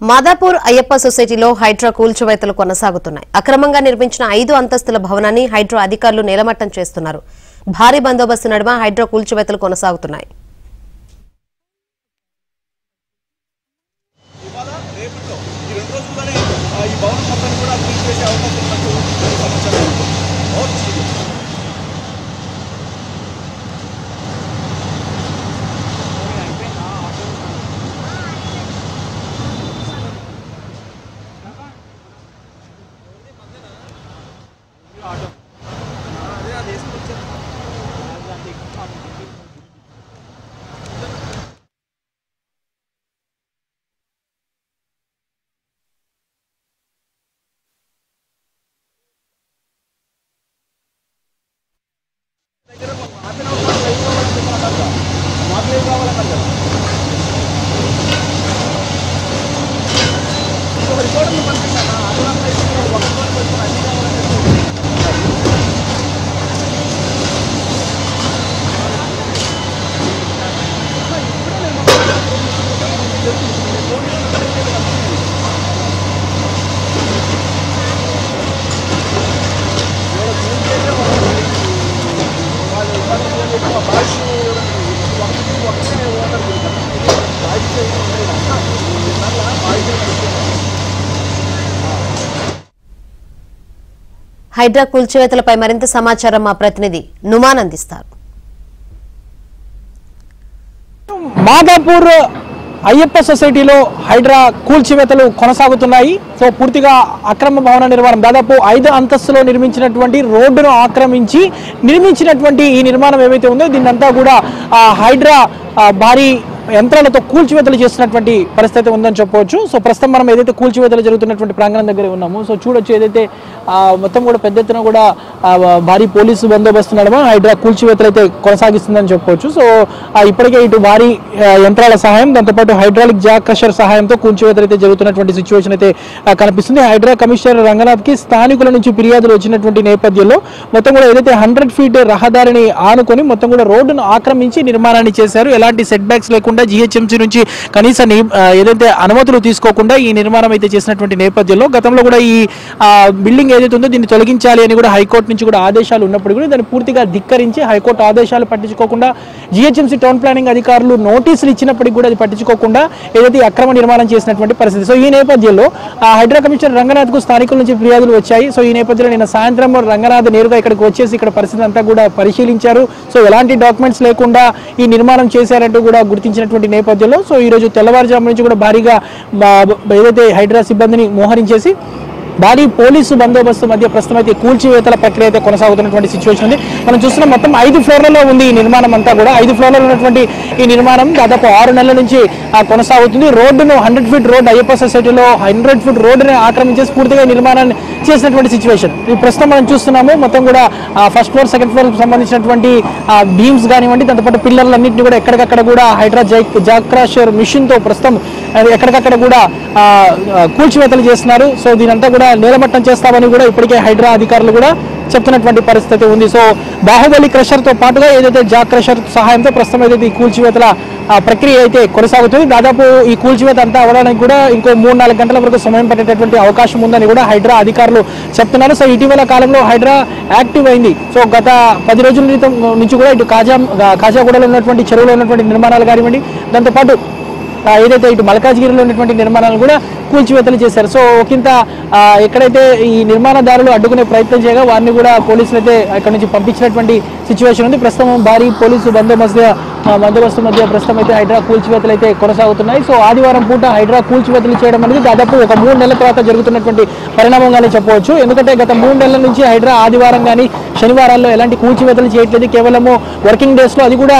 మాదాపూర్ అయ్యప్ప సొసైటీలో హైడ్రా కూల్చివేతలు కొనసాగుతున్నాయి. అక్రమంగా నిర్మించిన 5 అంతస్తుల భవనాన్ని హైడ్రా అధికారులు నేలమట్టం చేస్తున్నారు. భారీ బందోబస్తు నడుమ హైడ్రా కూల్చివేతలు కొనసాగుతున్నాయి. హైడ్రా కూల్చివేతలపై మరింత సమాచారం మా ప్రతినిధి నుమాన్ అందిస్తారు. మాదాపూర్ అయ్యప్ప సొసైటీలో హైడ్రా కూల్చివేతలు కొనసాగుతున్నాయి. సో పూర్తిగా అక్రమ భవన నిర్మాణం దాదాపు 5 అంతస్తులో నిర్మించినటువంటి రోడ్డును ఆక్రమించి నిర్మించినటువంటి ఈ నిర్మాణం ఏవైతే ఉందో దీన్నంతా కూడా హైడ్రా భారీ యంత్రాలతో కూల్చివేతలు చేస్తున్నటువంటి పరిస్థితి ఉందని చెప్పవచ్చు. సో ప్రస్తుతం మనం ఏదైతే కూల్చివేతలు జరుగుతున్నటువంటి ప్రాంగణం దగ్గర ఉన్నామో సో చూడొచ్చు ఏదైతే మొత్తం కూడా పెద్ద ఎత్తున కూడా భారీ పోలీసు బందోబస్తు నడమ హైడ్రా కూల్చివేతలు అయితే కొనసాగిస్తుందని చెప్పవచ్చు. సో ఇప్పటికే ఇటు భారీ యంత్రాల సహాయం దాంతోపాటు హైడ్రాలిక్ జాక్ క్రషర్ సహాయంతో కూల్చివేతలు అయితే జరుగుతున్నటువంటి సిచ్యువేషన్ అయితే కనిపిస్తుంది. హైడ్రా కమిషనర్ రంగనాథ్కి స్థానికుల నుంచి ఫిర్యాదులు వచ్చినటువంటి నేపథ్యంలో మొత్తం కూడా ఏదైతే 100 ఫీట్ రహదారిని ఆనుకొని మొత్తం కూడా రోడ్డును ఆక్రమించి నిర్మాణాన్ని చేశారు. ఎలాంటి సెట్ బ్యాక్స్ లేకుండా జిహెచ్ఎంసీ నుంచి కనీస ఏదైతే అనుమతులు తీసుకోకుండా ఈ నిర్మాణం అయితే చేసినటువంటి నేపథ్యంలో గతంలో కూడా ఈ బిల్డింగ్ ఏదైతే ఉందో దీన్ని తొలగించాలి అని కూడా హైకోర్టు నుంచి కూడా ఆదేశాలు ఉన్నప్పుడు కూడా దాన్ని పూర్తిగా ధిక్కరించి హైకోర్టు ఆదేశాలు పట్టించుకోకుండా జిహెచ్ఎంసీ టౌన్ ప్లానింగ్ అధికారులు నోటీసులు ఇచ్చినప్పటికీ కూడా అది పట్టించుకోకుండా ఏదైతే అక్రమ నిర్మాణం చేసినటువంటి పరిస్థితి. సో ఈ నేపథ్యంలో హైడ్రా కమిషనర్ రంగనాథ్కు స్థానికుల నుంచి ఫిర్యాదులు వచ్చాయి. సో ఈ నేపథ్యంలో నిన్న సాయంత్రం రంగనాథ్ నేరుగా ఇక్కడికి వచ్చేసి ఇక్కడ పరిస్థితి అంతా కూడా పరిశీలించారు. సో ఎలాంటి డాక్యుమెంట్స్ లేకుండా ఈ నిర్మాణం చేశారంటూ కూడా గుర్తించినటువంటి నేపథ్యంలో సో ఈ రోజు తెల్లవారుజాము నుంచి కూడా భారీగా ఏదైతే హైడ్రా సిబ్బందిని మోహరించేసి భారీ పోలీసు బందోబస్తు మధ్య ప్రస్తుతం అయితే కూల్చివేతల ప్రక్రియ అయితే కొనసాగుతున్నటువంటి సిచ్యువేషన్ ఉంది. మనం చూస్తున్నాం మొత్తం 5 ఫ్లోర్లలో ఉంది ఈ నిర్మాణం అంతా కూడా. 5 ఫ్లోర్లలో ఉన్నటువంటి ఈ నిర్మాణం దాదాపు 6 నెలల నుంచి కొనసాగుతుంది. రోడ్డును 100 ఫీట్ రోడ్ అయ్యప్ప సొసైటీలో 100 ఫీట్ రోడ్డుని ఆక్రమించేసి పూర్తిగా నిర్మాణాన్ని చేసినటువంటి సిచ్యువేషన్. ఈ ప్రస్తుతం మనం చూస్తున్నాము మొత్తం కూడా ఫస్ట్ ఫ్లోర్ సెకండ్ ఫ్లోర్ సంబంధించినటువంటి బీమ్స్ కానివ్వండి దాంతోపాటు పిల్లర్లన్నింటినీ కూడా ఎక్కడికక్కడ కూడా హైడ్రా జాక్ క్రషర్ మిషన్ తో ప్రస్తుతం ఎక్కడికక్కడ కూడా కూల్చివేతలు చేస్తున్నారు. సో దీనంతా కూడా నేలమట్టం చేస్తామని కూడా ఇప్పటికే హైడ్రా అధికారులు కూడా చెప్తున్నటువంటి పరిస్థితి ఉంది. సో బాహుబలి క్రషర్ తో పాటుగా ఏదైతే జాక్ క్రషర్ సహాయంతో ప్రస్తుతం ఏదైతే ఈ కూల్చివేతల ప్రక్రియ అయితే కొనసాగుతుంది. దాదాపు ఈ కూల్చివేత అంతా అవడానికి కూడా ఇంకో 3-4 గంటల వరకు సమయం పట్టేటటువంటి అవకాశం ఉందని కూడా హైడ్రా అధికారులు చెప్తున్నారు. సో ఇటీవల కాలంలో హైడ్రా యాక్టివ్ అయింది. సో గత 10 రోజుల నుంచి కూడా ఇటు కాజాగూడలో ఉన్నటువంటి చెరువులో ఉన్నటువంటి నిర్మాణాలు కానివ్వండి దాంతోపాటు ఏదైతే ఇటు మల్కాజ్గిరిలో ఉన్నటువంటి నిర్మాణాలు కూడా కూల్చివేతలు చేశారు. సో ఒకంత ఎక్కడైతే ఈ నిర్మాణదారులు అడ్డుకునే ప్రయత్నం చేయగా వారిని కూడా పోలీసులు అయితే అక్కడ నుంచి పంపించినటువంటి సిచ్యువేషన్ ఉంది. ప్రస్తుతం భారీ పోలీసు బందోబస్తు మధ్య ప్రస్తుతం అయితే హైడ్రా కూల్చివేతలు అయితే కొనసాగుతున్నాయి. సో ఆదివారం పూట హైడ్రా కూల్చివేతలు చేయడం అనేది దాదాపు ఒక 3 నెలల తర్వాత జరుగుతున్నటువంటి పరిణామంగానే చెప్పవచ్చు. ఎందుకంటే గత 3 నెలల నుంచి హైడ్రా ఆదివారం కానీ శనివారాల్లో ఎలాంటి కూల్చివేతలు చేయట్లేదు. కేవలము వర్కింగ్ డేస్ లో అది కూడా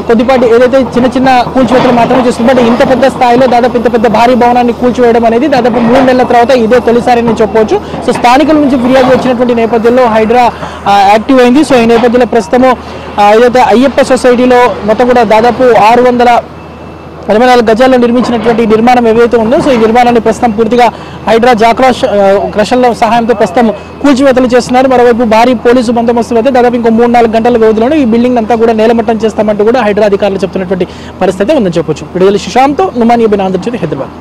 కొద్దిపాటి ఏదైతే చిన్న కూల్చివేతలు మాత్రమే చేస్తుంది. బట్ ఇంత పెద్ద స్థాయిలో దాదాపు ఇంత పెద్ద భారీ భవనాన్ని కూల్చివేయడం అనేది దాదాపు 3 నెలల తర్వాత ఇదే తొలిసారి నేను చెప్పవచ్చు. సో స్థానికుల నుంచి ఫిర్యాదు వచ్చినటువంటి నేపథ్యంలో హైడ్రా యాక్టివ్ అయింది. సో ఈ నేపథ్యంలో ప్రస్తుతము ఏదైతే అయ్యప్ప సొసైటీలో మొత్తం కూడా దాదాపు 684 గజాల్లో నిర్మించినటువంటి నిర్మాణం ఏవైతే ఉందో సో ఈ నిర్మాణాన్ని ప్రస్తుతం పూర్తిగా హైడ్రా జాక్ క్రషర్ల సహాయంతో ప్రస్తుతం కూల్చివేతలు చేస్తున్నారు. మరోవైపు భారీ పోలీసు బందోబస్తులు అయితే దాదాపు ఇంకో 3-4 గంటల వ్యవధిలోనే ఈ బిల్డింగ్ అంతా కూడా నేలమట్టం చేస్తామంటూ కూడా హైడ్రా అధికారులు చెప్తున్నటువంటి పరిస్థితి ఉందని చెప్పొచ్చు. విడుదల శిశాంతో నుమాన్ ఆంధ్రజ్యోతి హైదరాబాద్.